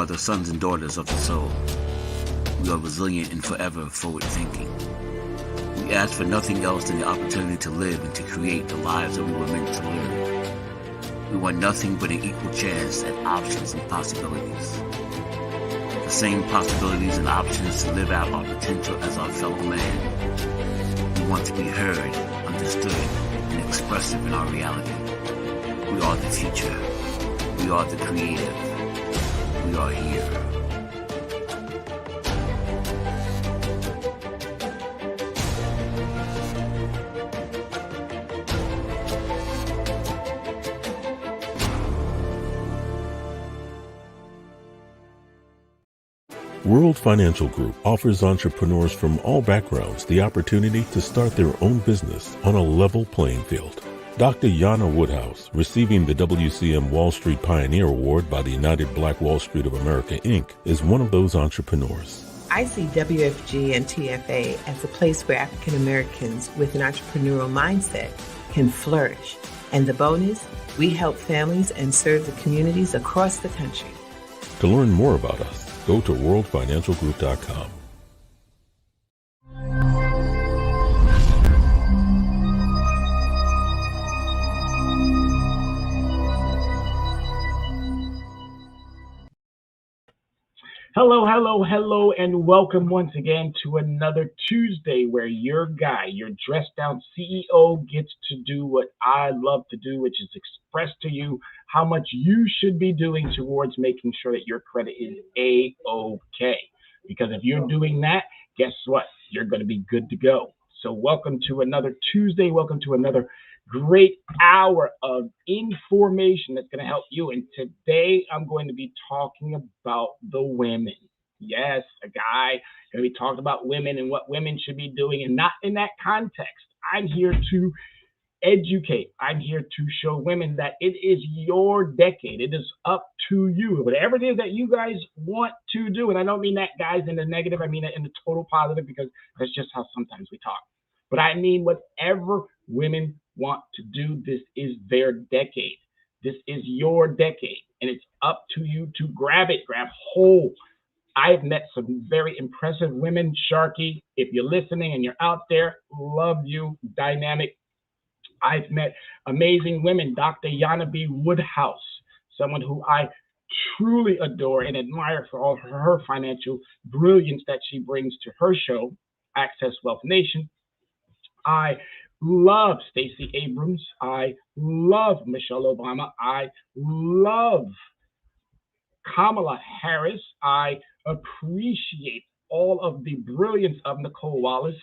are the sons and daughters of the soul. We are resilient and forever forward-thinking. We ask for nothing else than the opportunity to live and to create the lives that we were meant to live. We want nothing but an equal chance at options and possibilities. The same possibilities and options to live out our potential as our fellow man. We want to be heard, understood, and expressive in our reality. We are the future. We are the creative. We are here. World Financial Group offers entrepreneurs from all backgrounds the opportunity to start their own business on a level playing field. Dr. Yana Woodhouse, receiving the WCM Wall Street Pioneer Award by the United Black Wall Street of America, Inc., is one of those entrepreneurs. I see WFG and TFA as a place where African Americans with an entrepreneurial mindset can flourish. And the bonus, we help families and serve the communities across the country. To learn more about us, go to worldfinancialgroup.com. Hello, and welcome once again to another Tuesday where your guy, your dressed down CEO, gets to do what I love to do, which is express to you how much you should be doing towards making sure that your credit is A-OK. Because if you're doing that, guess what? You're going to be good to go. So welcome to another Tuesday. Welcome to another great hour of information that's going to help you. And today I'm going to be talking about the women. Yes, a guy going to be talking about women and what women should be doing, and not in that context. I'm here to educate. I'm here to show women that it is your decade. It is up to you. Whatever it is that you guys want to do, and I don't mean that guys in the negative, I mean it in the total positive, because that's just how sometimes we talk. But I mean whatever women want to do, this is their decade. This is your decade, and it's up to you to grab it, grab hold. I've met some very impressive women. Sharky, if you're listening and you're out there, love you, dynamic. I've met amazing women. Dr. Yana B. Woodhouse, someone who I truly adore and admire for all her financial brilliance that she brings to her show, Access Wealth Nation. I love Stacey Abrams. I love Michelle Obama. I love Kamala Harris. I appreciate all of the brilliance of Nicole Wallace.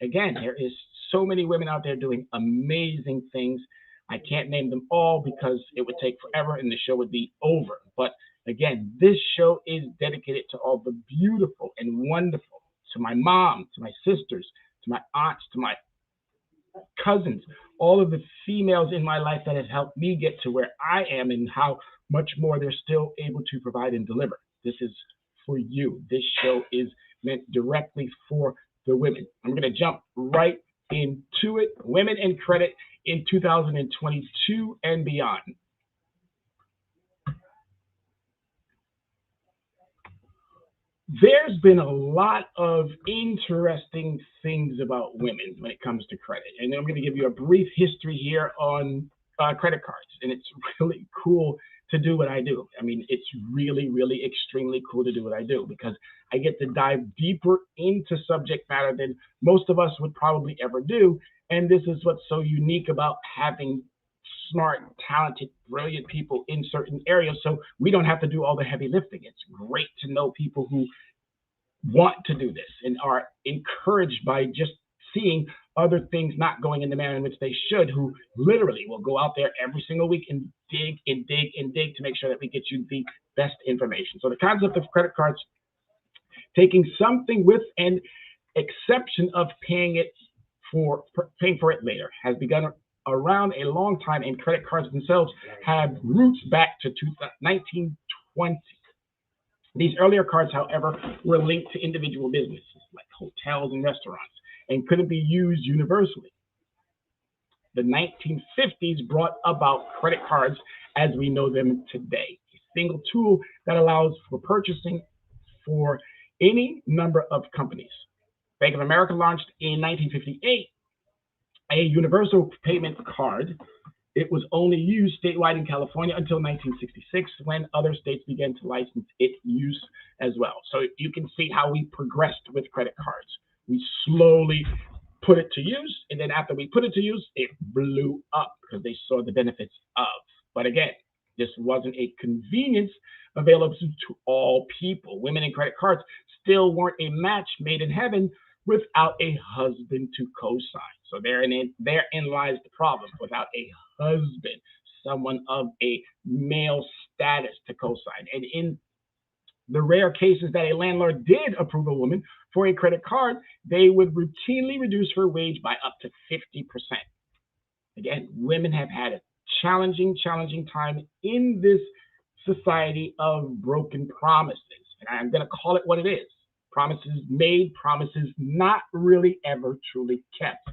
Again, there is so many women out there doing amazing things. I can't name them all because it would take forever and the show would be over. But again, this show is dedicated to all the beautiful and wonderful, to my mom, to my sisters, to my aunts, to my cousins, all of the females in my life that have helped me get to where I am and how much more they're still able to provide and deliver. This is for you. This show is meant directly for the women. I'm going to jump right into it. Women in credit in 2022 and beyond. There's been a lot of interesting things about women when it comes to credit. And I'm going to give you a brief history here on credit cards. And it's really cool to do what I do. I mean, it's really, really extremely cool to do what I do because I get to dive deeper into subject matter than most of us would probably ever do. And this is what's so unique about having smart, talented, brilliant people in certain areas. So we don't have to do all the heavy lifting. It's great to know people who want to do this and are encouraged by just seeing other things not going in the manner in which they should, who literally will go out there every single week and dig and dig and dig to make sure that we get you the best information. So the concept of credit cards, taking something with an exception of paying for it later, has begun around a long time, and credit cards themselves have roots back to 1920. These earlier cards, however, were linked to individual businesses like hotels and restaurants and couldn't be used universally. The 1950s brought about credit cards as we know them today. single tool that allows for purchasing for any number of companies. Bank of America launched in 1958 a universal payment card. It was only used statewide in California until 1966, when other states began to license its use as well. So you can see how we progressed with credit cards. We slowly put it to use, and then after we put it to use, it blew up because they saw the benefits of. But again, this wasn't a convenience available to all people. Women in credit cards still weren't a match made in heaven without a husband to co-sign. So therein lies the problem. Without a husband, someone of a male status to co-sign. And in the rare cases that a landlord did approve a woman for a credit card, they would routinely reduce her wage by up to 50%. Again, women have had a challenging time in this society of broken promises. And I'm going to call it what it is. Promises made, promises not really ever truly kept.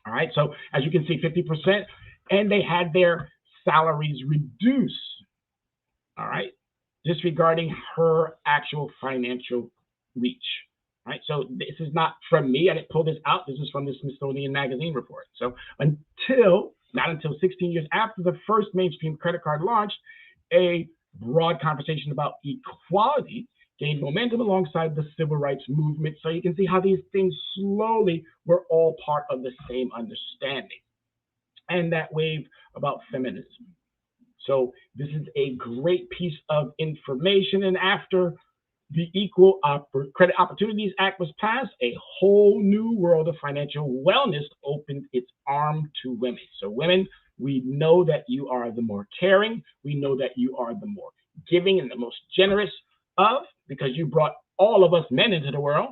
All right, so as you can see, 50%, and they had their salaries reduced. All right, disregarding her actual financial reach. All right, so this is not from me. I didn't pull this out. This is from the Smithsonian Magazine report. So not until 16 years after the first mainstream credit card launched, a broad conversation about equality gained momentum alongside the civil rights movement. So you can see how these things slowly were all part of the same understanding. And that wave about feminism. So this is a great piece of information. And after the Equal Credit Opportunities Act was passed, a whole new world of financial wellness opened its arm to women. So women, we know that you are the more caring. We know that you are the more giving and the most generous of, because you brought all of us men into the world.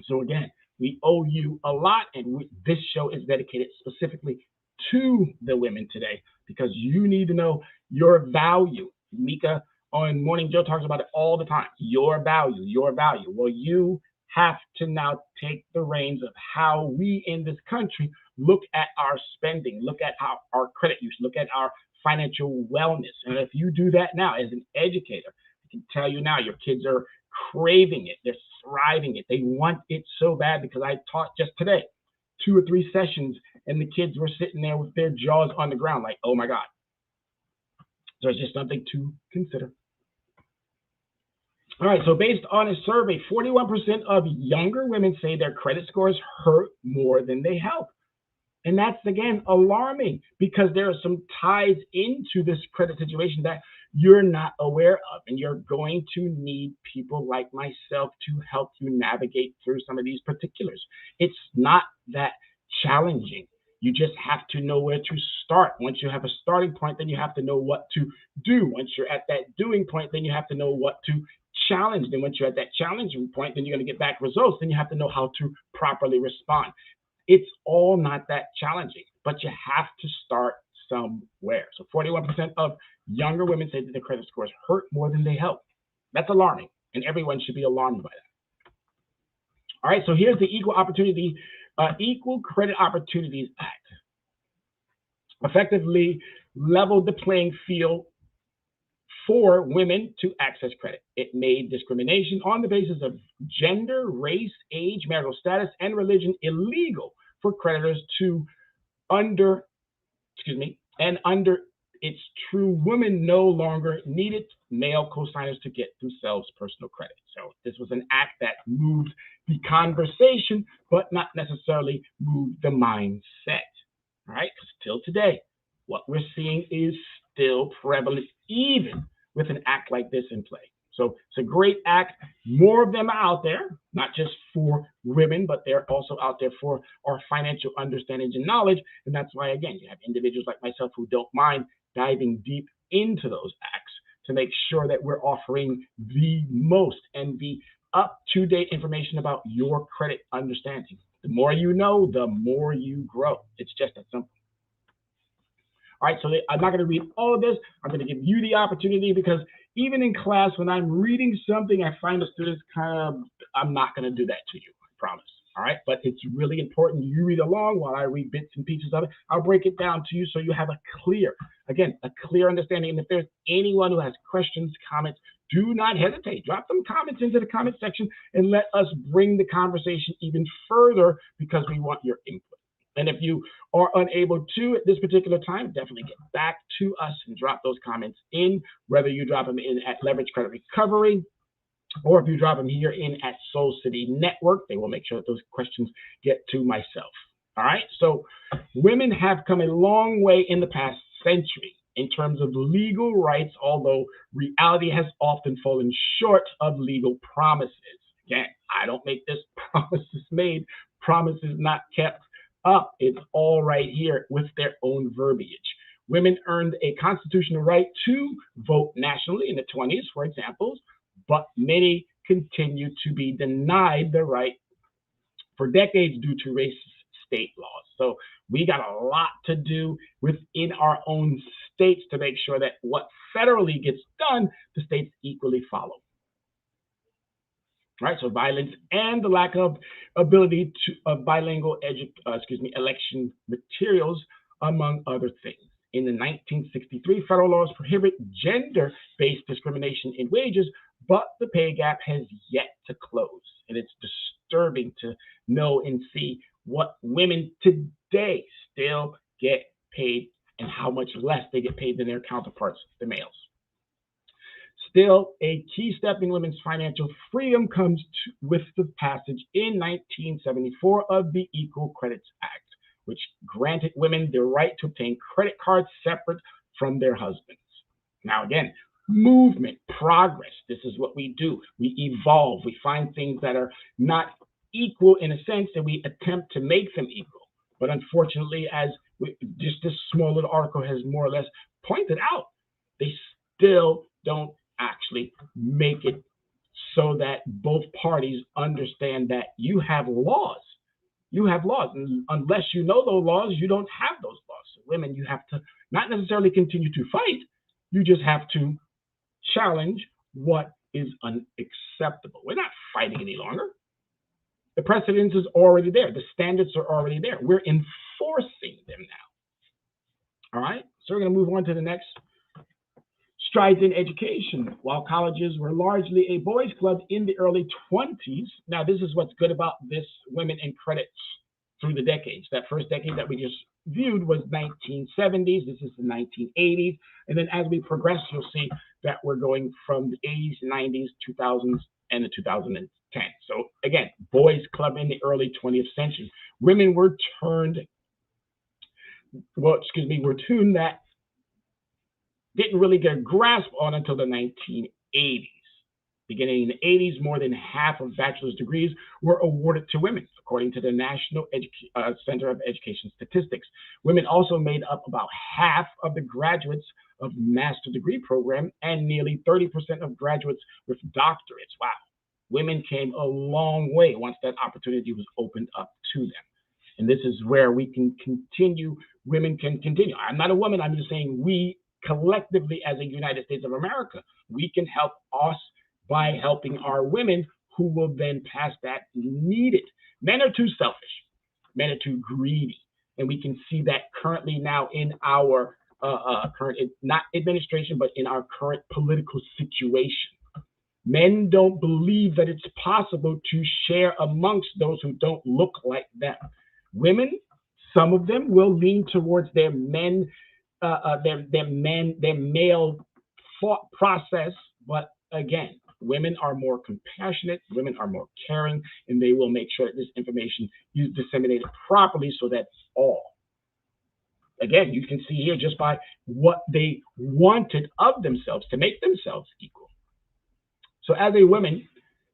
So again, we owe you a lot, and this show is dedicated specifically to the women today, because you need to know your value. Mika on Morning Joe talks about it all the time. Your value, your value. Well, you have to now take the reins of how we in this country look at our spending, look at our credit use, look at our financial wellness. And if you do that now as an educator, I can tell you now, your kids are craving it. They're thriving it. They want it so bad, because I taught just today 2 or 3 sessions, and the kids were sitting there with their jaws on the ground like, oh my God. So it's just something to consider. All right, so based on a survey, 41% of younger women say their credit scores hurt more than they help. And that's, again, alarming, because there are some ties into this credit situation that you're not aware of. And you're going to need people like myself to help you navigate through some of these particulars. It's not that challenging. You just have to know where to start. Once you have a starting point, then you have to know what to do. Once you're at that doing point, then you have to know what to challenge. Then once you're at that challenging point, then you're going to get back results. Then you have to know how to properly respond. It's all not that challenging, but you have to start somewhere. So 41% of younger women say that their credit scores hurt more than they help. That's alarming, and everyone should be alarmed by that. All right, so here's the Equal Credit Opportunities Act. Effectively leveled the playing field for women to access credit. It made discrimination on the basis of gender, race, age, marital status, and religion illegal for creditors to under its true, women no longer needed male co-signers to get themselves personal credit. So this was an act that moved the conversation, but not necessarily moved the mindset. All right, because till today, what we're seeing is still prevalent, even with an act like this in play. So it's a great act. More of them are out there, not just for women, but they're also out there for our financial understanding and knowledge. And that's why, again, you have individuals like myself who don't mind diving deep into those acts to make sure that we're offering the most and the up-to-date information about your credit understanding. The more you know, the more you grow. It's just that simple. All right, so I'm not going to read all of this. I'm going to give you the opportunity, because even in class, when I'm reading something, I find the students I'm not going to do that to you, I promise. All right, but it's really important you read along while I read bits and pieces of it. I'll break it down to you so you have a clear understanding. And if there's anyone who has questions, comments, do not hesitate. Drop some comments into the comment section and let us bring the conversation even further because we want your input. And if you are unable to at this particular time, definitely get back to us and drop those comments in, whether you drop them in at Leverage Credit Recovery, or if you drop them here in at Soul City Network. They will make sure that those questions get to myself. All right, so women have come a long way in the past century in terms of legal rights, although reality has often fallen short of legal promises. Again, I don't make this promises made, promises not kept up. It's all right here with their own verbiage. Women earned a constitutional right to vote nationally in the 20s, for example, but many continue to be denied the right for decades due to racist state laws. So we got a lot to do within our own states to make sure that what federally gets done, the states equally follow. Right, so violence and the lack of ability of bilingual election materials, among other things. In the 1963, federal laws prohibit gender-based discrimination in wages, but the pay gap has yet to close. And it's disturbing to know and see what women today still get paid and how much less they get paid than their counterparts, the males. Still, a key step in women's financial freedom comes with the passage in 1974 of the Equal Credits Act, which granted women the right to obtain credit cards separate from their husbands. Now, again, movement, progress. This is what we do. We evolve. We find things that are not equal in a sense, and we attempt to make them equal. But unfortunately, just this small little article has more or less pointed out, they still don't actually make it so that both parties understand that you have laws. You have laws, and unless you know those laws, you don't have those laws. So women, you have to not necessarily continue to fight. You just have to challenge what is unacceptable. We're not fighting any longer. The precedence is already there. The standards are already there. We're enforcing them now. All right, so we're going to move on to the next. Strides in education. While colleges were largely a boys' club in the early 20s, now this is what's good about this Women in Credit through the decades. That first decade that we just viewed was 1970s. This is the 1980s. And then as we progress, you'll see that we're going from the 80s, 90s, 2000s, and the 2010. So again, boys' club in the early 20th century. Women were tuned that didn't really get a grasp on until the 1980s. Beginning in the 80s, more than half of bachelor's degrees were awarded to women, according to the National Center of Education Statistics. Women also made up about half of the graduates of master's degree program and nearly 30% of graduates with doctorates. Wow. Women came a long way once that opportunity was opened up to them. And this is where we can continue, women can continue. I'm not a woman, I'm just saying we collectively as a United States of America, we can help us by helping our women who will then pass that needed. Men are too selfish. Men are too greedy. And we can see that currently now in our current, not administration, but in our current political situation. Men don't believe that it's possible to share amongst those who don't look like them. Women, some of them will lean towards their male thought process, but again, women are more compassionate, women are more caring, and they will make sure that this information is disseminated properly so that all, again, you can see here just by what they wanted of themselves to make themselves equal. So as a woman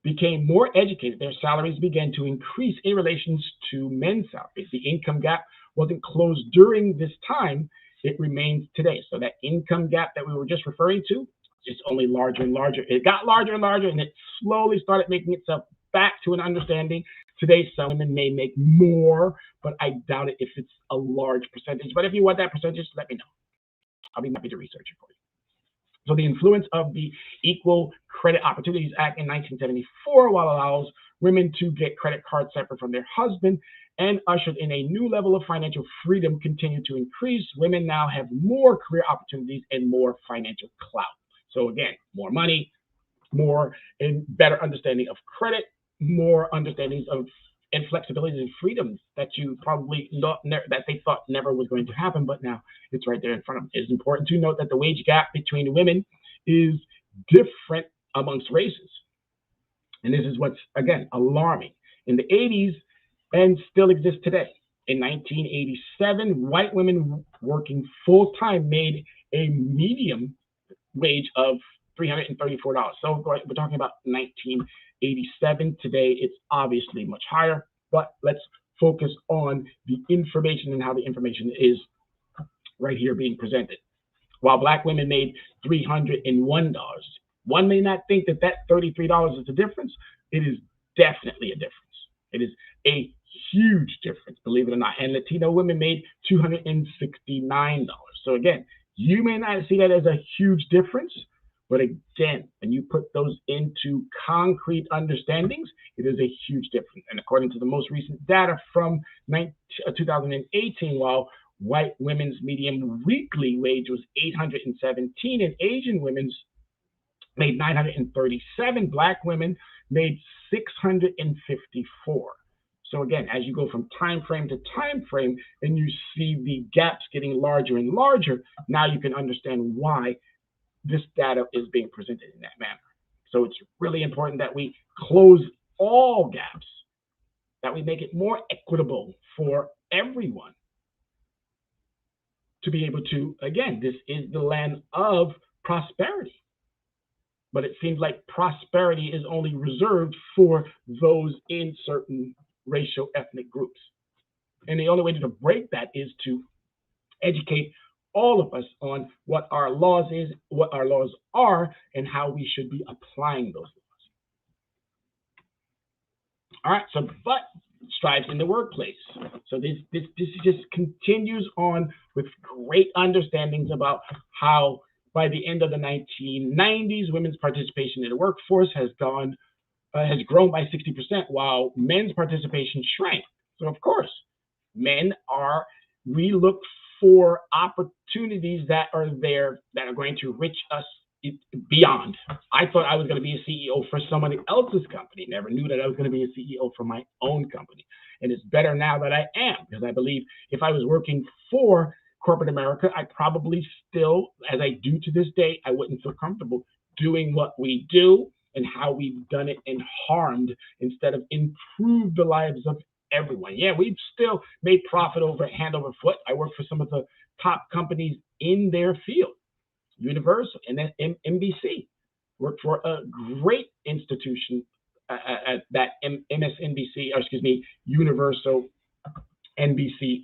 became more educated, their salaries began to increase in relation to men's salaries. The income gap wasn't closed during this time, it remains today. So that income gap that we were just referring to, it's only larger and larger. It got larger and larger, and it slowly started making itself back to an understanding. Today, some women may make more, but I doubt it if it's a large percentage. But if you want that percentage, let me know. I'll be happy to research it for you. So the influence of the Equal Credit Opportunities Act in 1974, while allows women to get credit cards separate from their husband, and ushered in a new level of financial freedom continue to increase. Women now have more career opportunities and more financial clout. So again, more money, more and better understanding of credit, more understandings of and flexibilities and freedoms that you probably that they thought never was going to happen, but now it's right there in front of them. It's important to note that the wage gap between women is different amongst races. And this is what's, again, alarming. In the 80s, and still exists today. In 1987, white women working full-time made a medium wage of $334. So we're talking about 1987. Today, it's obviously much higher, but let's focus on the information and how the information is right here being presented. While black women made $301, one may not think that that $33 is a difference. It is definitely a difference. It is a huge difference, believe it or not. And Latino women made $269. So again, you may not see that as a huge difference, but again, when you put those into concrete understandings, it is a huge difference. And according to the most recent data from 2018, while white women's median weekly wage was $817 and Asian women's made $937, black women made $654. So again, as you go from time frame to time frame and you see the gaps getting larger and larger, now you can understand why this data is being presented in that manner. So it's really important that we close all gaps, that we make it more equitable for everyone to be able to, again, this is the land of prosperity. But it seems like prosperity is only reserved for those in certain racial ethnic groups. And the only way to break that is to educate all of us on what our laws is, what our laws are, and how we should be applying those laws. All right, so but strives in the workplace. So this just continues on with great understandings about how by the end of the 1990s, women's participation in the workforce has grown by 60%, while men's participation shrank. So of course, we look for opportunities that are there that are going to reach us beyond. I thought I was going to be a CEO for somebody else's company. Never knew that I was going to be a CEO for my own company. And it's better now that I am, because I believe if I was working for corporate America, I probably still, as I do to this day, I wouldn't feel comfortable doing what we do and how we've done it and harmed instead of improved the lives of everyone. Yeah, we've still made profit hand over foot. I work for some of the top companies in their field, Universal and then NBC. Worked for a great institution at that MSNBC, or excuse me, Universal NBC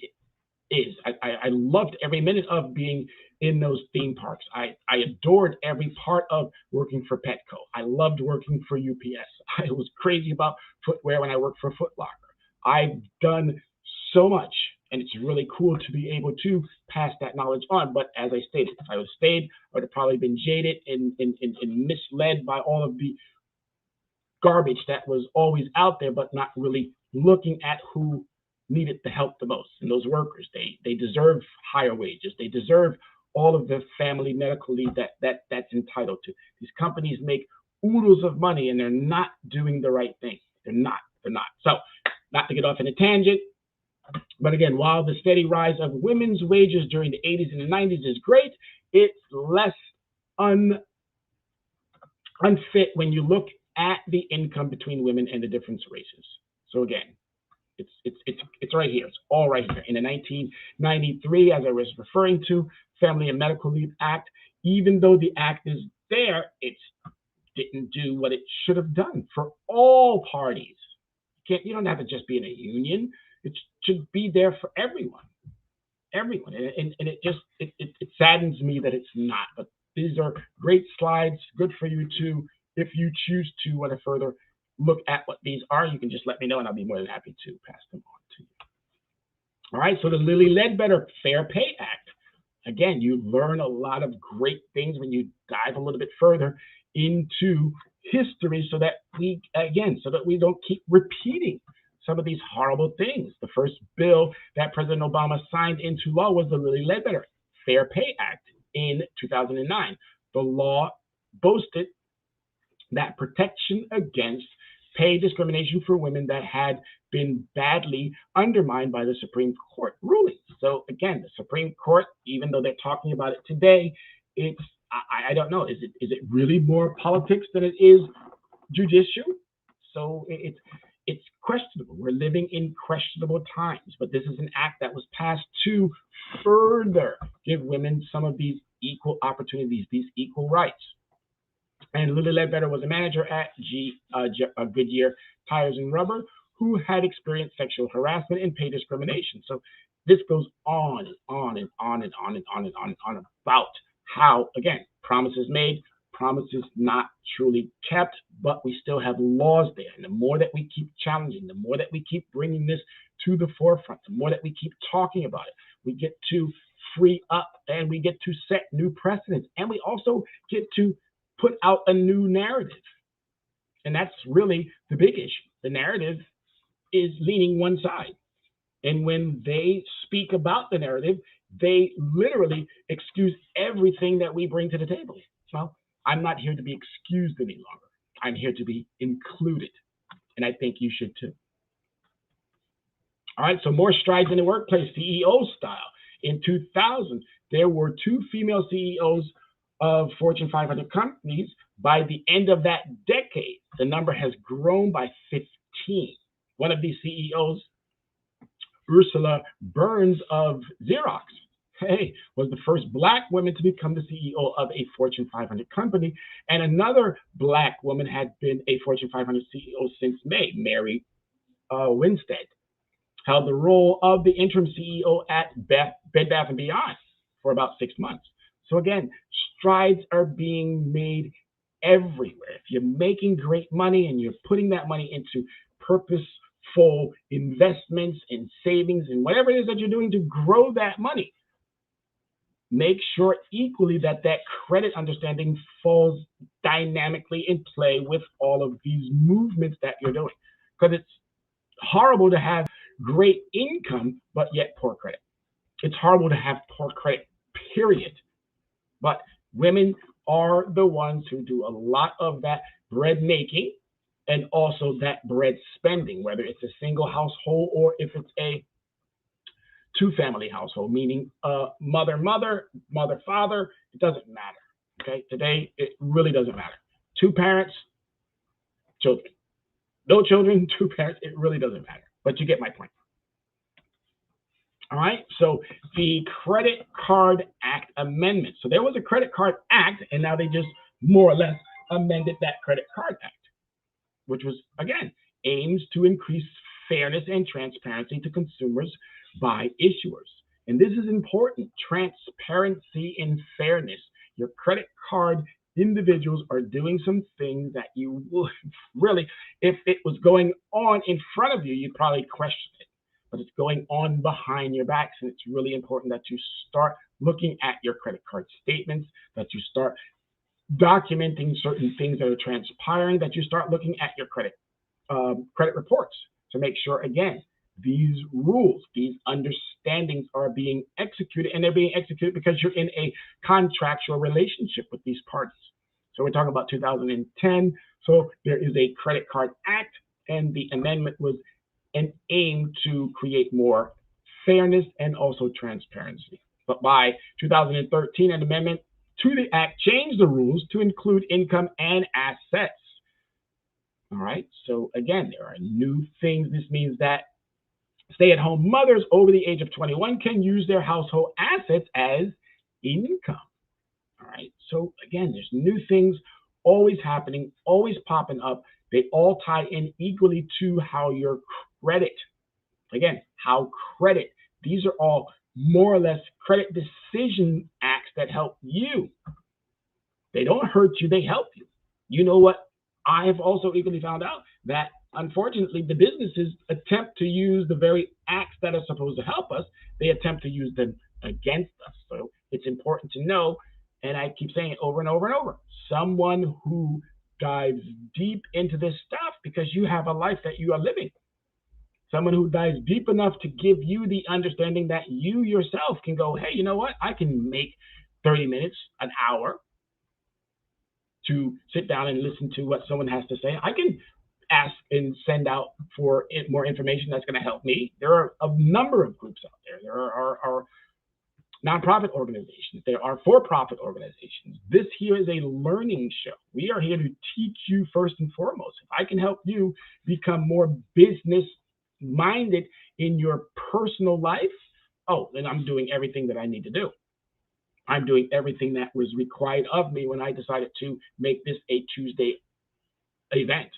is. I loved every minute of being in those theme parks. I adored every part of working for Petco. I loved working for UPS. I was crazy about footwear when I worked for Foot Locker. I've done so much, and it's really cool to be able to pass that knowledge on. But as I stated, if I would have stayed, I would have probably been jaded and misled by all of the garbage that was always out there, but not really looking at who needed the help the most. And those workers, they deserve higher wages. They deserve all of the family medical leave that's entitled to. These companies make oodles of money, and they're not doing the right thing. They're not. So, not to get off in a tangent, but again, while the steady rise of women's wages during the 80s and the 90s is great, it's less unfit when you look at the income between women and the different races. So again, it's right here. It's all right here. In the 1993, as I was referring to, Family and Medical Leave Act, even though the act is there, it didn't do what it should have done for all parties. You don't have to just be in a union. It should be there for everyone. And it saddens me that it's not. But these are great slides, good for you too. If you choose to want to further look at what these are, you can just let me know, and I'll be more than happy to pass them on to you. All right, so the Lilly Ledbetter Fair Pay Act. Again, you learn a lot of great things when you dive a little bit further into history so that we don't keep repeating some of these horrible things. The first bill that President Obama signed into law was the Lilly Ledbetter Fair Pay Act in 2009. The law boasted that protection against pay discrimination for women that had been badly undermined by the Supreme Court rulings. So again, the Supreme Court, even though they're talking about it today, I don't know. Is it really more politics than it is judicial? So it's questionable. We're living in questionable times, but this is an act that was passed to further give women some of these equal opportunities, these equal rights. And Lilly Ledbetter was a manager at Goodyear Tires and Rubber who had experienced sexual harassment and pay discrimination. So this goes on and on and on and on and on and on and on about how, again, promises made, promises not truly kept, but we still have laws there. And the more that we keep challenging, the more that we keep bringing this to the forefront, the more that we keep talking about it, we get to free up and we get to set new precedents. And we also get to put out a new narrative. And that's really the big issue. The narrative is leaning one side. And when they speak about the narrative, they literally excuse everything that we bring to the table. Well, I'm not here to be excused any longer. I'm here to be included. And I think you should too. All right, so more strides in the workplace, CEO style. In 2000, there were 2 female CEOs of Fortune 500 companies. By the end of that decade, the number has grown by 15. One of these CEOs, Ursula Burns of Xerox, was the first Black woman to become the CEO of a Fortune 500 company. And another Black woman had been a Fortune 500 CEO since May. Mary Winstead held the role of the interim CEO at Bed Bath & Beyond for about 6 months. So again, strides are being made everywhere. If you're making great money and you're putting that money into purposeful investments and savings and whatever it is that you're doing to grow that money, make sure equally that credit understanding falls dynamically in play with all of these movements that you're doing. Because it's horrible to have great income, but yet poor credit. It's horrible to have poor credit, period. But women are the ones who do a lot of that bread making and also that bread spending, whether it's a single household or if it's a 2-family household, meaning mother, father, it doesn't matter. Okay, today it really doesn't matter. 2 parents, children. No children, 2 parents, it really doesn't matter. But you get my point. All right, so the Credit Card Act Amendment. So there was a Credit Card Act, and now they just more or less amended that Credit Card Act, which was, again, aims to increase fairness and transparency to consumers by issuers. And this is important, transparency and fairness. Your credit card individuals are doing some things that you would really, if it was going on in front of you, you'd probably question it. But it's going on behind your backs, and it's really important that you start looking at your credit card statements, that you start documenting certain things that are transpiring, that you start looking at your credit reports to make sure, again, these rules, these understandings are being executed, and they're being executed because you're in a contractual relationship with these parties. So we're talking about 2010. So there is a Credit Card Act, and the amendment was an aim to create more fairness and also transparency. But by 2013, an amendment to the act changed the rules to include income and assets. All right, so again, there are new things. This means that stay-at-home mothers over the age of 21 can use their household assets as income. All right, so again, there's new things always happening, always popping up. They all tie in equally to how your credit, again, how credit, these are all more or less credit decision acts that help you. They don't hurt you, they help you. You know what? I have also equally found out that unfortunately the businesses attempt to use the very acts that are supposed to help us, they attempt to use them against us. So it's important to know, and I keep saying it over and over and over, someone who dives deep into this stuff because you have a life that you are living. Someone who dives deep enough to give you the understanding that you yourself can go, hey, you know what? I can make 30 minutes, an hour to sit down and listen to what someone has to say. I can ask and send out for more information that's going to help me. There are a number of groups out there. There are nonprofit organizations. There are for-profit organizations. This here is a learning show. We are here to teach you first and foremost. If I can help you become more business-minded in your personal life, oh, then I'm doing everything that I need to do. I'm doing everything that was required of me when I decided to make this a Tuesday event.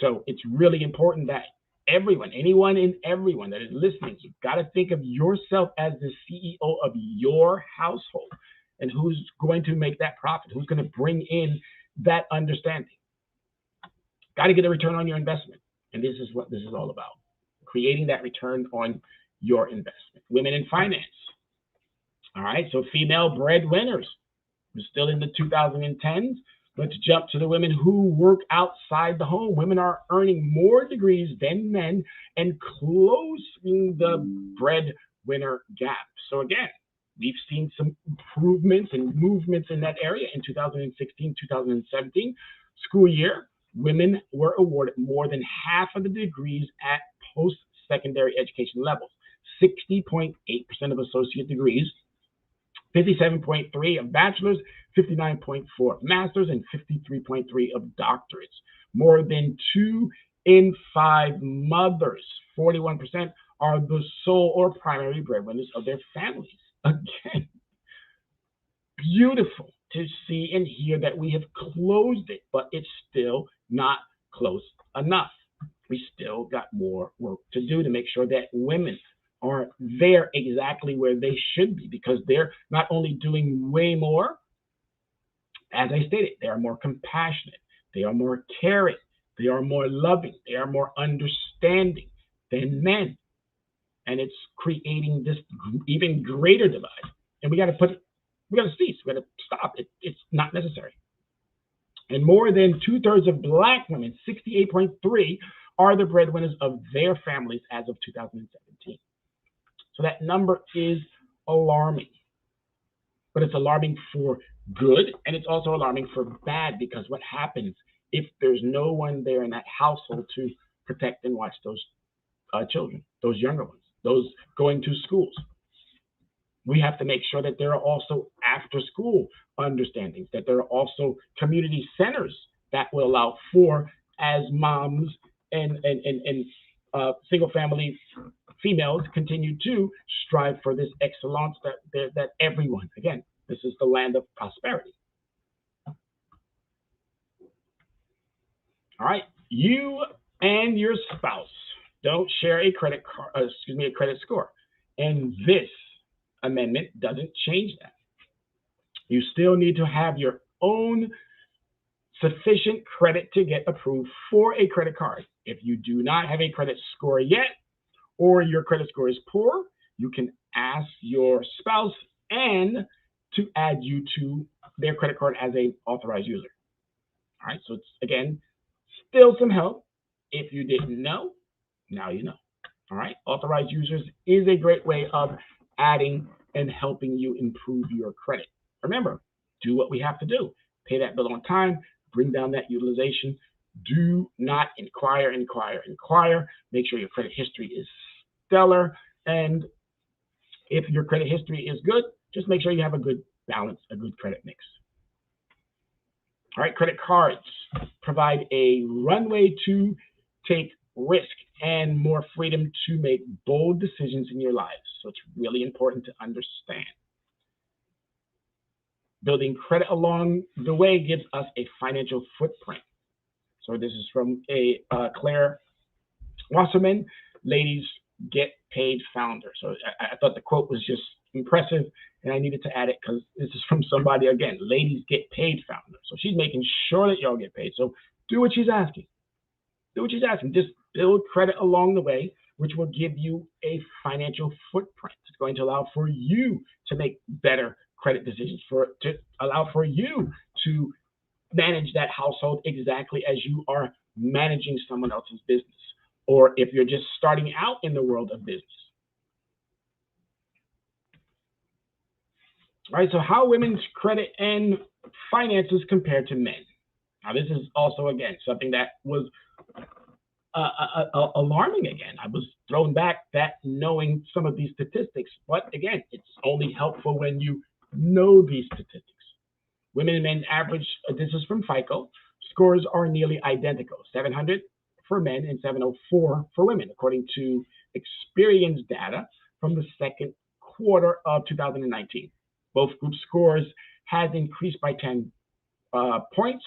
So it's really important that everyone, anyone and everyone that is listening, you've got to think of yourself as the CEO of your household and who's going to make that profit, who's going to bring in that understanding. Got to get a return on your investment. And this is what this is all about, creating that return on your investment. Women in finance. All right, so female breadwinners. We're still in the 2010s. Let's jump to the women who work outside the home. Women are earning more degrees than men and closing the breadwinner gap. So again, we've seen some improvements and movements in that area in 2016, 2017 school year. Women were awarded more than half of the degrees at post-secondary education levels. 60.8% of associate degrees, 57.3% of bachelor's, 59.4% of master's, and 53.3% of doctorates. More than 2 in 5 mothers, 41%, are the sole or primary breadwinners of their families. Again, beautiful to see and hear that we have closed it, but it's still not close enough. We still got more work to do to make sure that women are there exactly where they should be, because they're not only doing way more, as I stated, they are more compassionate, they are more caring, they are more loving, they are more understanding than men. And it's creating this even greater divide. And we got to cease, we got to stop it. It's not necessary. And more than 2/3 of Black women, 68.3%, are the breadwinners of their families as of 2017. So that number is alarming, but it's alarming for good, and it's also alarming for bad, because what happens if there's no one there in that household to protect and watch those children, those younger ones, those going to schools? We have to make sure that there are also after-school understandings, that there are also community centers that will allow for, as moms and single-family females continue to strive for this excellence, that everyone, again, this is the land of prosperity. All right, you and your spouse don't share a credit score, and this amendment doesn't change that. You still need to have your own sufficient credit to get approved for a credit card. If you do not have a credit score yet, or your credit score is poor, you can ask your spouse and to add you to their credit card as an authorized user. All right, so it's, again, still some help. If you didn't know, now you know. All right, authorized users is a great way of adding and helping you improve your credit. Remember, do what we have to do. Pay that bill on time, bring down that utilization. Do not inquire. Make sure your credit history is stellar. And if your credit history is good, just make sure you have a good balance, a good credit mix. All right, credit cards provide a runway to take risk and more freedom to make bold decisions in your lives. So it's really important to understand. Building credit along the way gives us a financial footprint. So this is from Claire Wasserman, Ladies Get Paid founder. So I thought the quote was just impressive, and I needed to add it because this is from somebody, again, Ladies Get Paid founder. So she's making sure that y'all get paid. So do what she's asking. Do what she's asking. Just build credit along the way, which will give you a financial footprint. It's going to allow for you to make better credit decisions, to allow for you to manage that household exactly as you are managing someone else's business, or if you're just starting out in the world of business. All right, so how women's credit and finances compare to men. Now, this is also, again, something that was alarming again. I was thrown back that knowing some of these statistics, but again, it's only helpful when you know these statistics. Women and men average, this is from FICO, scores are nearly identical, 700 for men and 704 for women, according to Experian data from the second quarter of 2019. Both group scores has increased by 10 points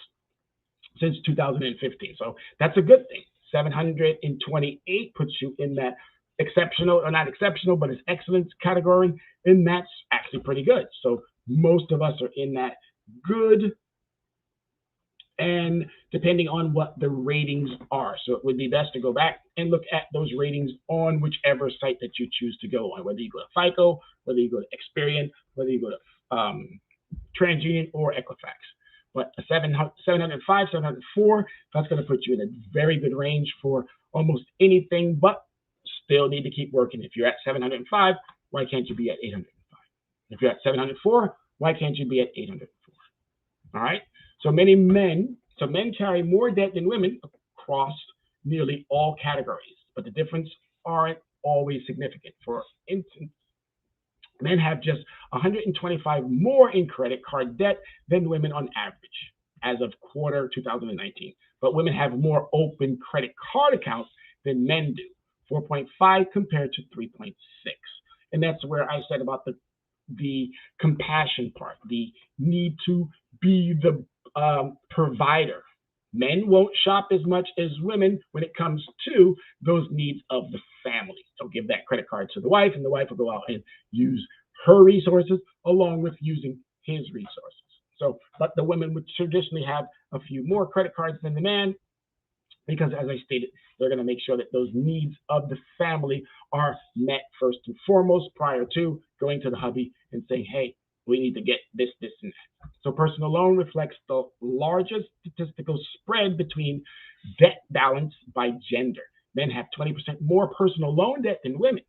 since 2015. So that's a good thing. 728 puts you in that exceptional, or not exceptional, but it's excellence category, and that's actually pretty good. So most of us are in that good, and depending on what the ratings are. So it would be best to go back and look at those ratings on whichever site that you choose to go on, whether you go to FICO, whether you go to Experian, whether you go to TransUnion or Equifax. But a 705, 704, that's going to put you in a very good range for almost anything, but still need to keep working. If you're at 705, why can't you be at 805? If you're at 704, why can't you be at 804? All right. So men carry more debt than women across nearly all categories, but the difference aren't always significant. For instance, men have just 125 more in credit card debt than women on average as of quarter 2019. But women have more open credit card accounts than men do, 4.5 compared to 3.6. And that's where I said about the compassion part, the need to be the provider. Men won't shop as much as women when it comes to those needs of the family. So give that credit card to the wife, and the wife will go out and use her resources along with using his resources. So, but the women would traditionally have a few more credit cards than the man, because as I stated, they're going to make sure that those needs of the family are met first and foremost prior to going to the hubby and saying, hey, we need to get this, and that. So personal loan reflects the largest statistical spread between debt balance by gender. Men have 20% more personal loan debt than women,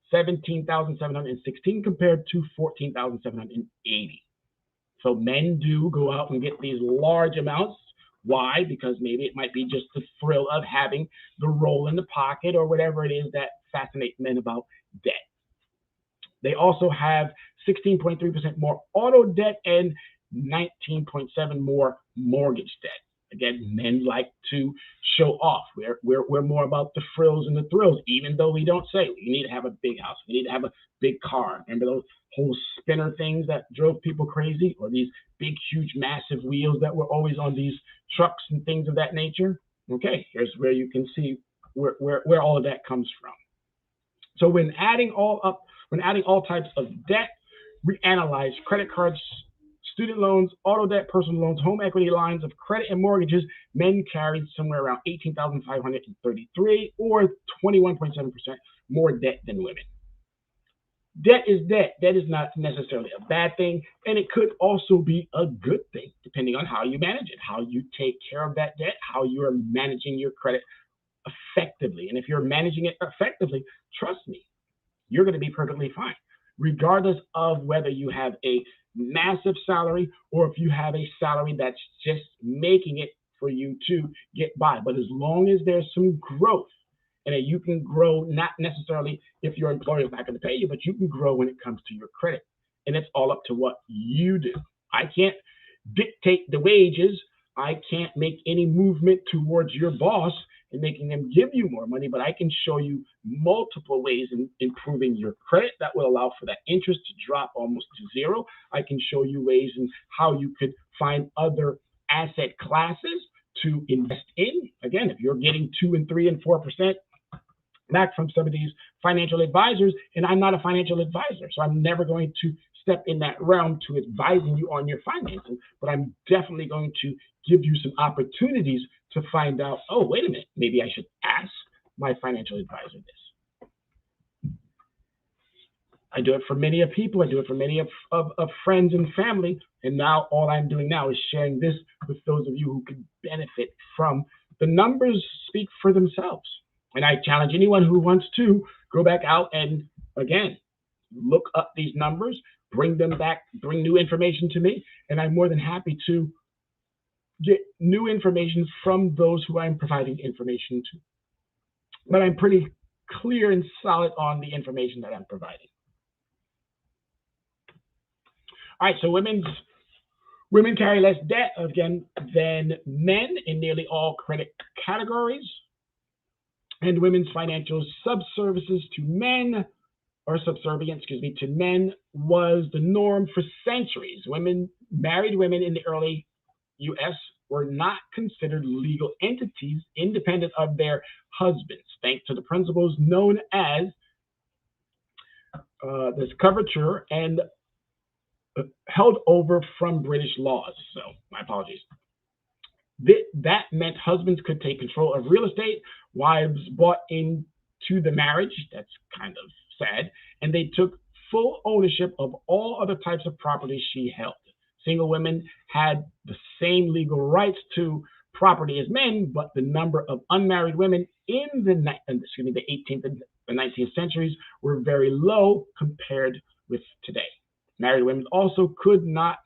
17,716 compared to 14,780. So men do go out and get these large amounts. Why? Because maybe it might be just the thrill of having the roll in the pocket or whatever it is that fascinates men about debt. They also have 16.3% more auto debt and 19.7% more mortgage debt. Again, men like to show off. We're more about the frills and the thrills, even though we don't say we need to have a big house, we need to have a big car. Remember those whole spinner things that drove people crazy, or these big, huge, massive wheels that were always on these trucks and things of that nature? Okay, here's where you can see where all of that comes from. So when adding all types of debt, we analyze credit cards, student loans, auto debt, personal loans, home equity lines of credit, and mortgages. Men carried somewhere around 18,533, or 21.7% more debt than women. Debt is debt. Debt is not necessarily a bad thing, and it could also be a good thing, depending on how you manage it, how you take care of that debt, how you are managing your credit effectively. And if you're managing it effectively, trust me, you're going to be perfectly fine, regardless of whether you have a massive salary or if you have a salary that's just making it for you to get by. But as long as there's some growth, and that you can grow, not necessarily if your employer is not going to pay you, but you can grow when it comes to your credit. And it's all up to what you do. I can't dictate the wages. I can't make any movement towards your boss and making them give you more money, but I can show you multiple ways in improving your credit that will allow for that interest to drop almost to zero. I can show you ways in how you could find other asset classes to invest in. Again, if you're getting 2 and 3 and 4% back from some of these financial advisors, and I'm not a financial advisor, so I'm never going to step in that realm to advising you on your finances, but I'm definitely going to give you some opportunities to find out, oh, wait a minute, maybe I should ask my financial advisor this. I do it for many of people. I do it for many of friends and family. And now all I'm doing now is sharing this with those of you who could benefit from. The numbers speak for themselves. And I challenge anyone who wants to go back out and, again, look up these numbers, bring them back, bring new information to me. And I'm more than happy to get new information from those who I'm providing information to. But I'm pretty clear and solid on the information that I'm providing. All right, so women carry less debt, again, than men in nearly all credit categories. And women's financial subservices to men, or subservience, to men was the norm for centuries. Married women in the early U.S. were not considered legal entities independent of their husbands, thanks to the principles known as this coverture and held over from British laws. So, my apologies. That meant husbands could take control of real estate, wives bought into the marriage, that's kind of sad, and they took full ownership of all other types of property she held. Single women had the same legal rights to property as men, but the number of unmarried women in the 18th and the 19th centuries were very low compared with today. Married women could not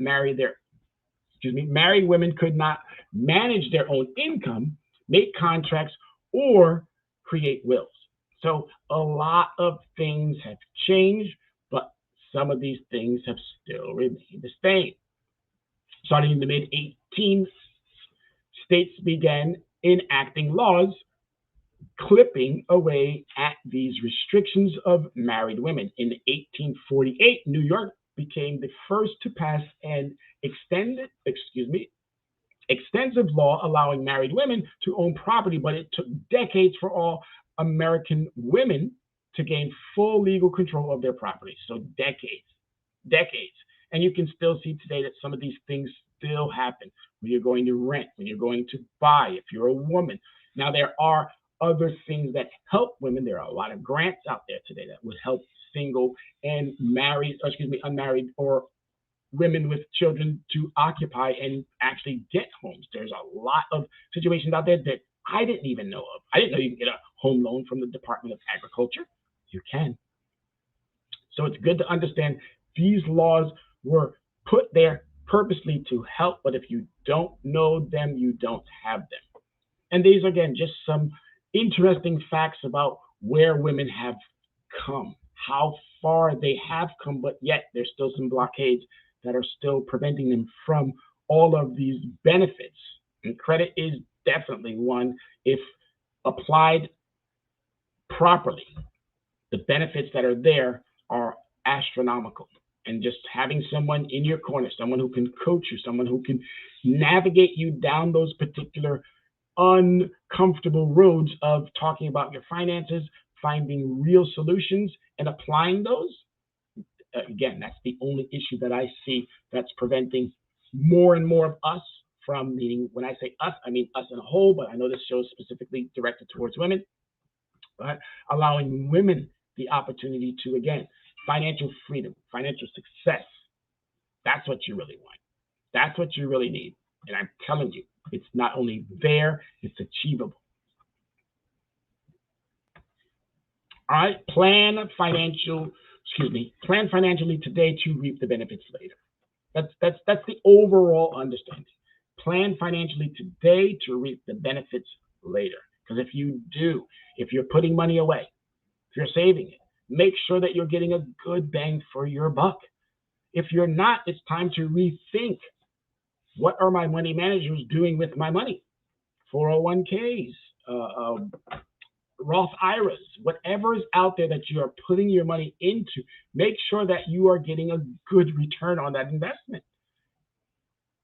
manage their own income, make contracts, or create wills. So a lot of things have changed, but some of these things have still remained the same. Starting in the mid-18th, states began enacting laws clipping away at these restrictions of married women. In 1848, New York became the first to pass an extensive law allowing married women to own property, but it took decades for all American women to gain full legal control of their property. So decades. And you can still see today that some of these things still happen when you're going to rent, when you're going to buy, if you're a woman. Now, there are other things that help women. There are a lot of grants out there today that would help single and unmarried or women with children to occupy and actually get homes. There's a lot of situations out there that I didn't even know of. I didn't know you can get a home loan from the Department of Agriculture. You can. So it's good to understand these laws were put there purposely to help, but if you don't know them, you don't have them. And these are, again, just some interesting facts about where women have come, how far they have come, but yet there's still some blockades that are still preventing them from all of these benefits. And credit is definitely one. If applied properly, the benefits that are there are astronomical. And just having someone in your corner, someone who can coach you, someone who can navigate you down those particular uncomfortable roads of talking about your finances, finding real solutions and applying those. Again, that's the only issue that I see that's preventing more and more of us from, meaning when I say us, I mean us in a whole, but I know this show is specifically directed towards women, but allowing women the opportunity to, again, financial freedom, financial success. That's what you really want. That's what you really need. And I'm telling you, it's not only there, it's achievable. All right, plan financially today to reap the benefits later. That's the overall understanding. Plan financially today to reap the benefits later. Because if you do, if you're putting money away, if you're saving it, make sure that you're getting a good bang for your buck. If you're not, it's time to rethink. What are my money managers doing with my money? 401ks, Roth IRAs, whatever is out there that you are putting your money into, make sure that you are getting a good return on that investment.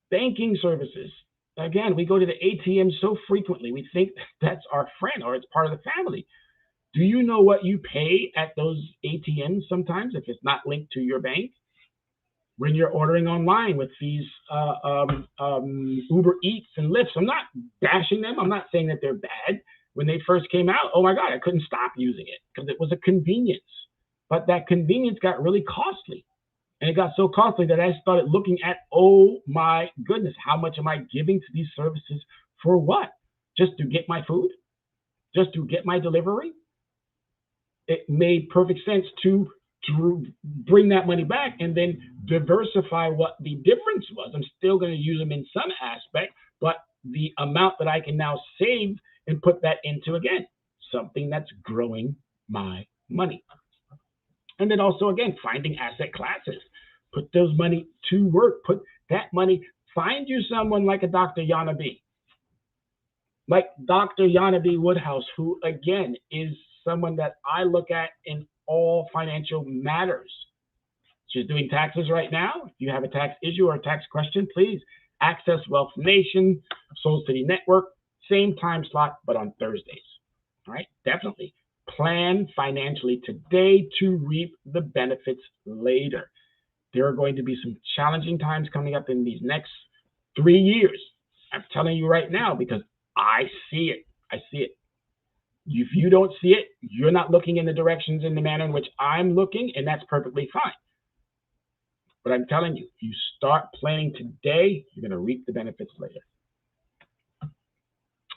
Banking services. Again, we go to the ATM so frequently, we think that's our friend or it's part of the family. Do you know what you pay at those ATMs sometimes if it's not linked to your bank? When you're ordering online with these Uber Eats and Lyfts, I'm not bashing them. I'm not saying that they're bad. When they first came out, oh my God, I couldn't stop using it because it was a convenience. But that convenience got really costly. And it got so costly that I started looking at, oh my goodness, how much am I giving to these services for what? Just to get my food? Just to get my delivery? It made perfect sense to bring that money back and then diversify what the difference was. I'm still going to use them in some aspect, but the amount that I can now save and put that into, again, something that's growing my money. And then also, again, finding asset classes. Put those money to work. Put that money, find you someone like a Dr. Yana B. Like Dr. Yana B. Woodhouse, who, again, is someone that I look at in all financial matters. She's doing taxes right now. If you have a tax issue or a tax question, please access Wealth Nation, Soul City Network, same time slot, but on Thursdays. All right, definitely plan financially today to reap the benefits later. There are going to be some challenging times coming up in these next 3 years. I'm telling you right now because I see it. I see it. If you don't see it, you're not looking in the directions in the manner in which I'm looking, and that's perfectly fine. But I'm telling you, if you start planning today, you're going to reap the benefits later. All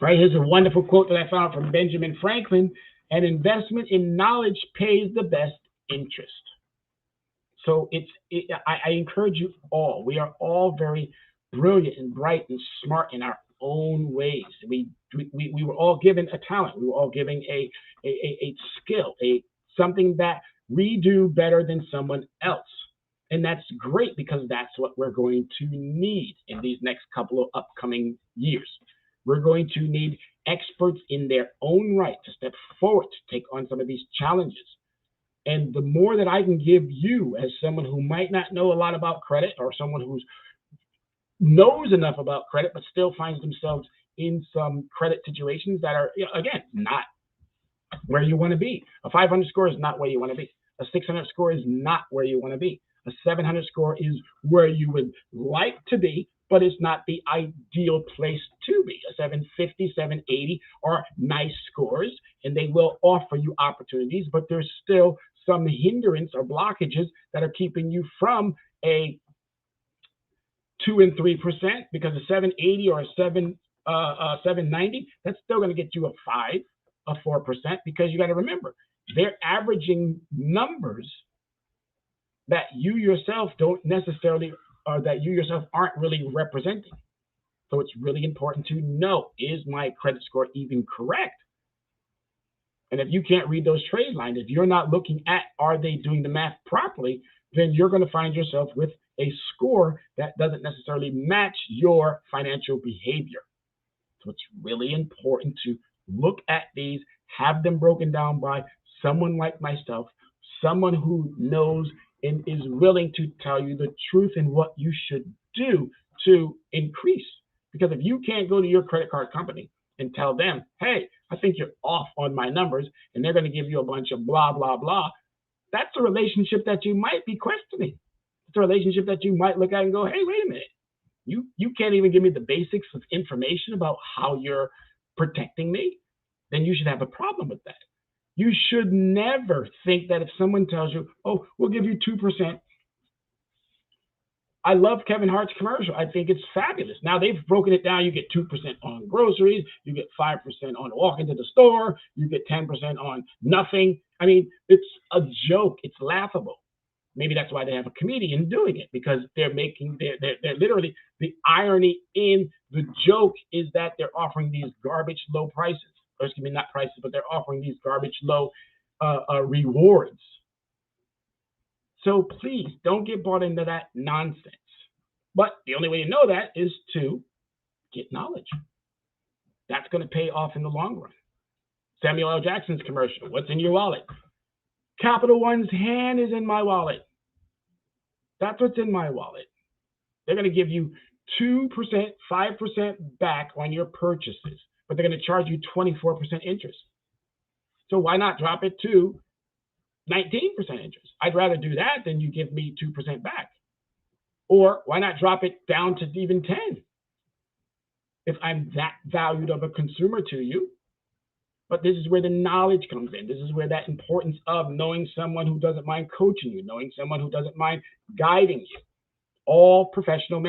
right, here's a wonderful quote that I found from Benjamin Franklin. An investment in knowledge pays the best interest. So I encourage you all. We are all very brilliant and bright and smart in our own ways. We were all given a talent. We were all given a skill, something that we do better than someone else. And that's great because that's what we're going to need in these next couple of upcoming years. We're going to need experts in their own right to step forward to take on some of these challenges. And the more that I can give you as someone who might not know a lot about credit or someone who knows enough about credit but still finds themselves in some credit situations that are, again, not where you want to be. A 500 score is not where you want to be. A 600 score is not where you want to be. A 700 score is where you would like to be, but it's not the ideal place to be. A 750, 780 are nice scores, and they will offer you opportunities, but there's still some hindrance or blockages that are keeping you from a 2 and 3%, because a 780 or a 790, that's still going to get you a 5, a 4%, because you got to remember, they're averaging numbers that you yourself don't necessarily, or that you yourself aren't really representing. So it's really important to know, is my credit score even correct? And if you can't read those trade lines, if you're not looking at, are they doing the math properly, then you're going to find yourself with a score that doesn't necessarily match your financial behavior. So it's really important to look at these, have them broken down by someone like myself, someone who knows and is willing to tell you the truth and what you should do to increase. Because if you can't go to your credit card company and tell them, hey, I think you're off on my numbers, and they're going to give you a bunch of blah, blah, blah, that's a relationship that you might be questioning. It's a relationship that you might look at and go, hey, wait a minute. You can't even give me the basics of information about how you're protecting me? Then you should have a problem with that. You should never think that if someone tells you, oh, we'll give you 2%. I love Kevin Hart's commercial. I think it's fabulous. Now they've broken it down. You get 2% on groceries. You get 5% on walk into the store. You get 10% on nothing. I mean, it's a joke. It's laughable. Maybe that's why they have a comedian doing it, because they're literally, the irony in the joke is that they're offering these garbage low prices. Or excuse me, not prices, but they're offering these garbage low rewards. So please don't get bought into that nonsense. But the only way to know that is to get knowledge. That's going to pay off in the long run. Samuel L. Jackson's commercial, what's in your wallet? Capital One's hand is in my wallet. That's what's in my wallet. They're going to give you 2%, 5% back on your purchases, but they're going to charge you 24% interest. So why not drop it to 19% interest? I'd rather do that than you give me 2% back. Or why not drop it down to even 10? If I'm that valued of a consumer to you, But this is where the knowledge comes in. This is where that importance of knowing someone who doesn't mind coaching you, knowing someone who doesn't mind guiding you. All professional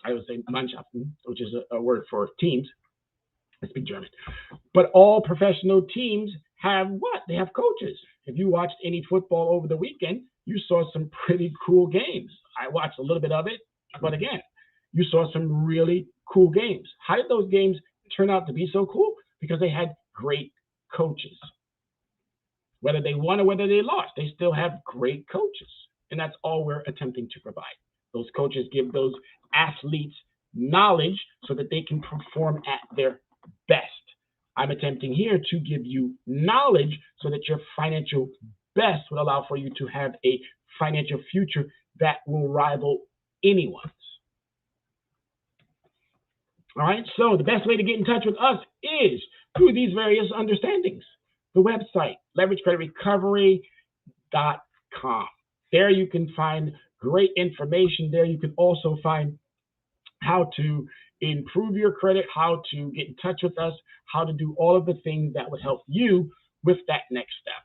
I would say Mannschaften, which is a word for teams. I speak German. But all professional teams have what? They have coaches. If you watched any football over the weekend, you saw some pretty cool games. I watched a little bit of it, but again, you saw some really cool games. How did those games turn out to be so cool? Because they had great coaches. Whether they won or whether they lost, they still have great coaches. And that's all we're attempting to provide. Those coaches give those athletes knowledge so that they can perform at their best. I'm attempting here to give you knowledge so that your financial best will allow for you to have a financial future that will rival anyone's. All right, so the best way to get in touch with us is through these various understandings. The website, leveragecreditrecovery.com. There you can find great information. There you can also find how to improve your credit, how to get in touch with us, how to do all of the things that would help you with that next step.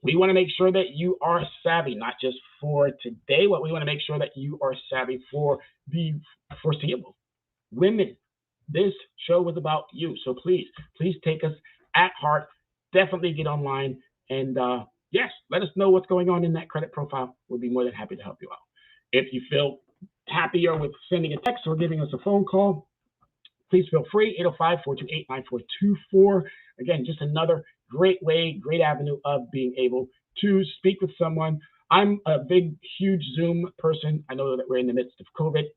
We want to make sure that you are savvy, not just for today, but we want to make sure that you are savvy for the foreseeable. Women, this show was about you. So please take us at heart. Definitely get online and yes, let us know what's going on in that credit profile. We'll be more than happy to help you out. If you feel happier with sending a text or giving us a phone call, please feel free, 805-428-9424. Again, just another great way, great avenue of being able to speak with someone. I'm a big, huge Zoom person. I know that we're in the midst of COVID,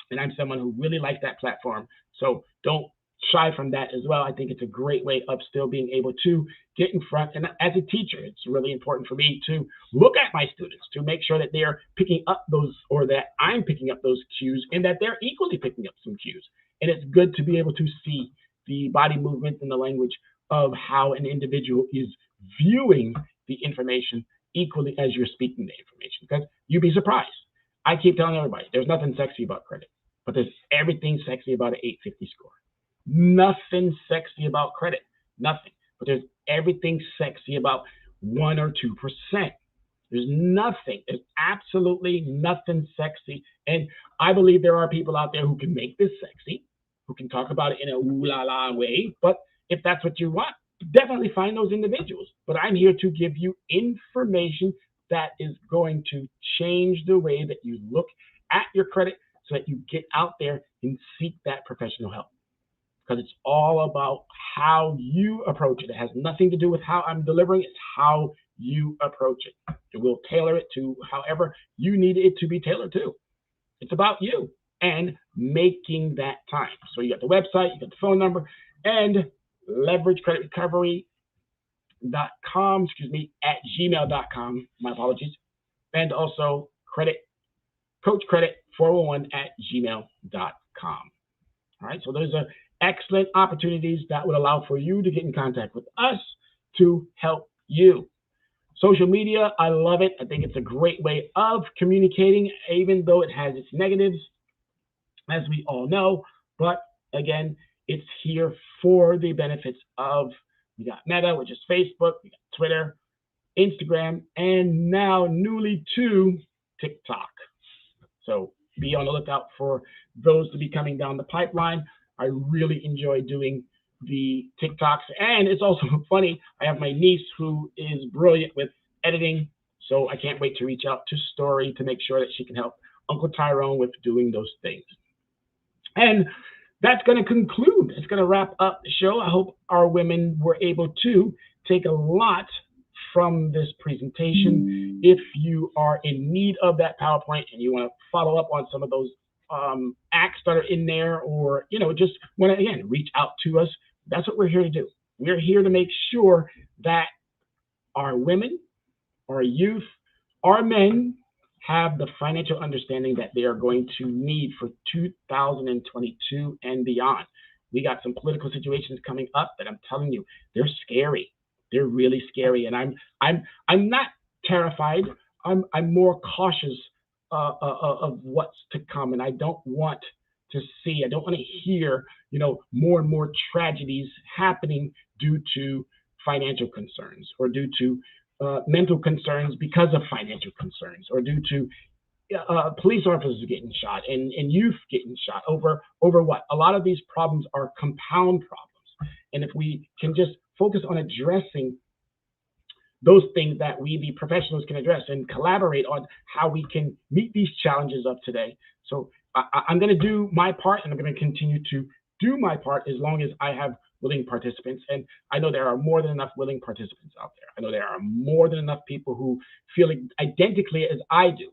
and I'm someone who really likes that platform. So don't shy from that as well. I think it's a great way of still being able to get in front. And as a teacher, it's really important for me to look at my students to make sure that they're picking up those, or that I'm picking up those cues, and that they're equally picking up some cues. And it's good to be able to see the body movement and the language of how an individual is viewing the information equally as you're speaking the information, because you'd be surprised. I keep telling everybody, there's nothing sexy about credit, but there's everything sexy about an 850 score. Nothing sexy about credit, nothing. But there's everything sexy about 1 or 2%. There's nothing, there's absolutely nothing sexy. And I believe there are people out there who can make this sexy, who can talk about it in a ooh la la way. But if that's what you want, definitely find those individuals. But I'm here to give you information that is going to change the way that you look at your credit so that you get out there and seek that professional help. Because it's all about how you approach it. It has nothing to do with how I'm delivering. It's how you approach it. We'll tailor it to however you need it to be tailored to. It's about you and making that time. So you got the website, you got the phone number, and leveragecreditrecovery.com, at gmail.com, my apologies. And also coachcredit401 at gmail.com. All right, so those are excellent opportunities that would allow for you to get in contact with us to help you. Social media, I love it. I think it's a great way of communicating, even though it has its negatives, as we all know. But again, it's here for the benefits of, we got Meta, which is Facebook, we got Twitter, Instagram, and now newly to TikTok. So be on the lookout for those to be coming down the pipeline. I really enjoy doing the TikToks. And it's also funny, I have my niece who is brilliant with editing, so I can't wait to reach out to Story to make sure that she can help Uncle Tyrone with doing those things. And that's going to conclude. It's going to wrap up the show. I hope our women were able to take a lot from this presentation. If you are in need of that PowerPoint and you want to follow up on some of those acts that are in there, or just want to again reach out to us, that's what we're here to do. We're here to make sure that our women, our youth, our men have the financial understanding that they are going to need for 2022 and beyond. We got some political situations coming up that I'm telling you, they're scary. They're really scary, and I'm not terrified. I'm more cautious of what's to come, and I don't want to see. I don't want to hear, more and more tragedies happening due to financial concerns or due to mental concerns because of financial concerns or due to police officers getting shot and youth getting shot over what? A lot of these problems are compound problems. And if we can just focus on addressing those things that we, the professionals, can address and collaborate on how we can meet these challenges of today. So I'm going to do my part, and I'm going to continue to do my part as long as I have willing participants. And I know there are more than enough willing participants out there. I know there are more than enough people who feel identically as I do.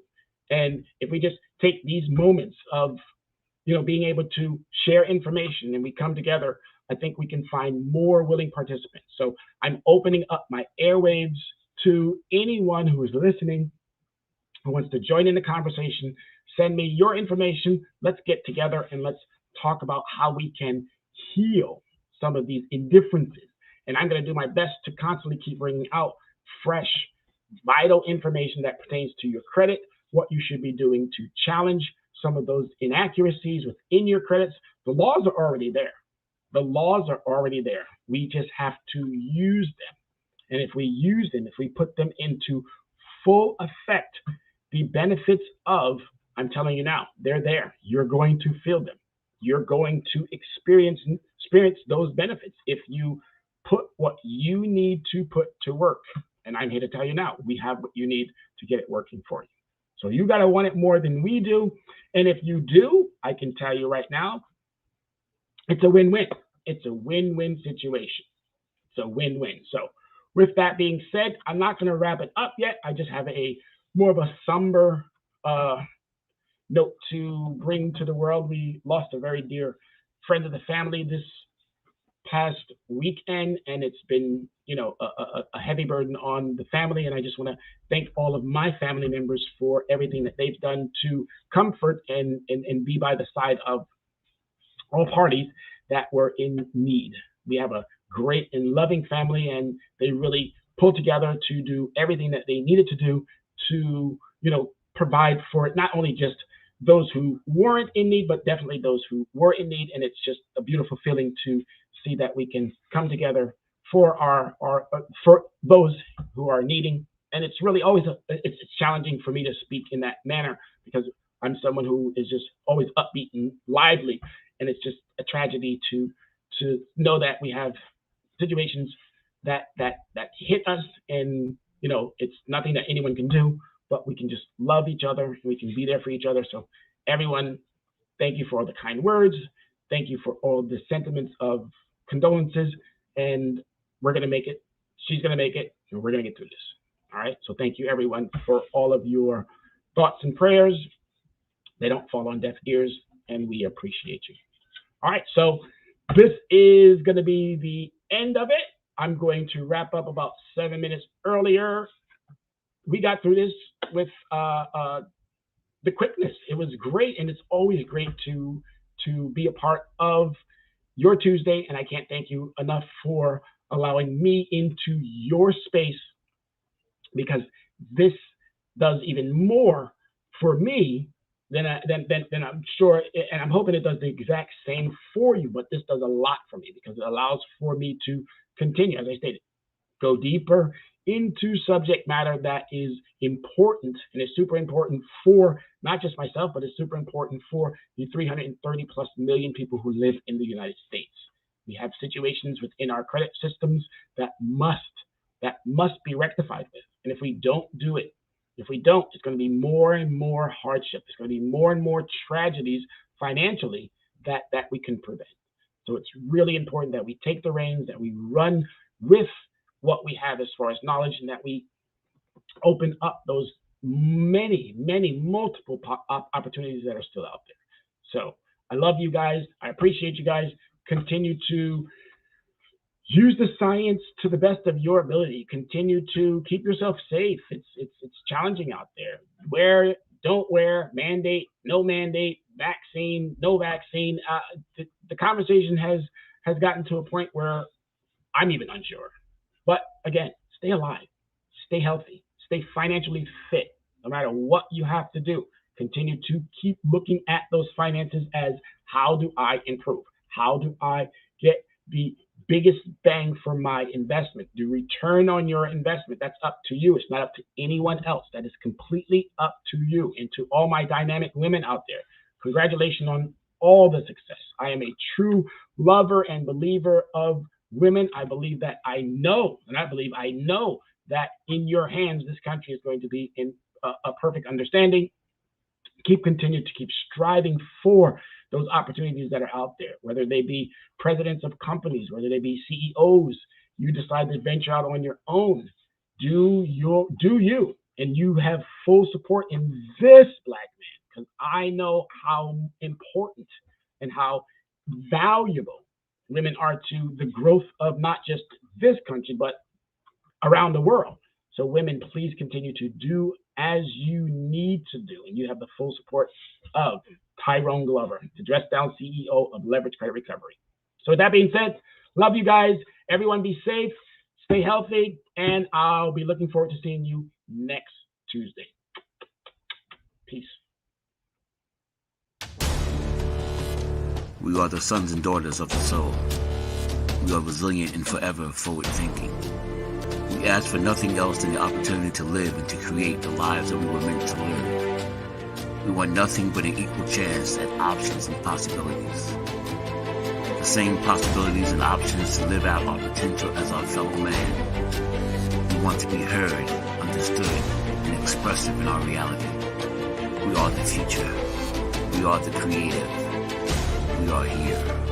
And if we just take these moments of, being able to share information and we come together, I think we can find more willing participants. So I'm opening up my airwaves to anyone who is listening, who wants to join in the conversation. Send me your information. Let's get together and let's talk about how we can heal some of these indifferences. And I'm going to do my best to constantly keep bringing out fresh, vital information that pertains to your credit, what you should be doing to challenge some of those inaccuracies within your credits. The laws are already there. The laws are already there. We just have to use them. And if we use them, if we put them into full effect, the benefits of, I'm telling you now, they're there. You're going to feel them. You're going to experience those benefits if you put what you need to put to work. And I'm here to tell you now, we have what you need to get it working for you. So you got to want it more than we do. And if you do, I can tell you right now, it's a win-win. It's a win-win situation. It's a win-win. So with that being said, I'm not going to wrap it up yet. I just have more of a somber note to bring to the world. We lost a very dear friend of the family this past weekend, and it's been, a heavy burden on the family. And I just want to thank all of my family members for everything that they've done to comfort and be by the side of all parties that were in need. We have a great and loving family, and they really pulled together to do everything that they needed to do to, provide for not only just those who weren't in need, but definitely those who were in need. And it's just a beautiful feeling to see that we can come together for for those who are needing. And it's really always it's challenging for me to speak in that manner because I'm someone who is just always upbeat and lively, and it's just a tragedy to know that we have situations that hit us, and it's nothing that anyone can do, but we can just love each other and we can be there for each other. So everyone, thank you for all the kind words. Thank you for all the sentiments of condolences, and we're going to make it. She's going to make it, and we're going to get through this. All right. So thank you, everyone, for all of your thoughts and prayers. They don't fall on deaf ears, and we appreciate you. All right. So this is going to be the end of it. I'm going to wrap up about 7 minutes earlier. We got through this with the quickness. It was great, and it's always great to be a part of your Tuesday, and I can't thank you enough for allowing me into your space, because this does even more for me than I'm sure, and I'm hoping it does the exact same for you, but this does a lot for me because it allows for me to continue, as I stated, go deeper into subject matter that is important, and is super important for not just myself, but it's super important for the 330 plus million people who live in the United States. We have situations within our credit systems that must be rectified with. And if we don't do it, it's going to be more and more hardship. There's going to be more and more tragedies financially that we can prevent. So it's really important that we take the reins, that we run with what we have as far as knowledge, and that we open up those many, multiple opportunities that are still out there. So I love you guys. I appreciate you guys. Continue to use the science to the best of your ability. Continue to keep yourself safe. It's challenging out there. Wear, don't wear, mandate, no mandate, vaccine, no vaccine. The conversation has gotten to a point where I'm even unsure. But again, stay alive, stay healthy, stay financially fit, no matter what you have to do. Continue to keep looking at those finances as, how do I improve? How do I get the biggest bang for my investment? The return on your investment, that's up to you. It's not up to anyone else. That is completely up to you. And to all my dynamic women out there, congratulations on all the success. I am a true lover and believer of women. I believe that I know that in your hands, this country is going to be in a perfect understanding. Continue to keep striving for those opportunities that are out there, whether they be presidents of companies, whether they be CEOs. You decide to venture out on your own. Do you, and you have full support in this black man, because I know how important and how valuable women are to the growth of not just this country, but around the world. So women, please continue to do as you need to do. And you have the full support of Tyrone Glover, the Dress Down CEO of Leverage Credit Recovery. So with that being said, love you guys. Everyone be safe, stay healthy, and I'll be looking forward to seeing you next Tuesday. Peace. We are the sons and daughters of the soul. We are resilient and forever forward thinking. We ask for nothing else than the opportunity to live and to create the lives that we were meant to live. We want nothing but an equal chance at options and possibilities. The same possibilities and options to live out our potential as our fellow man. We want to be heard, understood, and expressive in our reality. We are the future. We are the creative. We are here.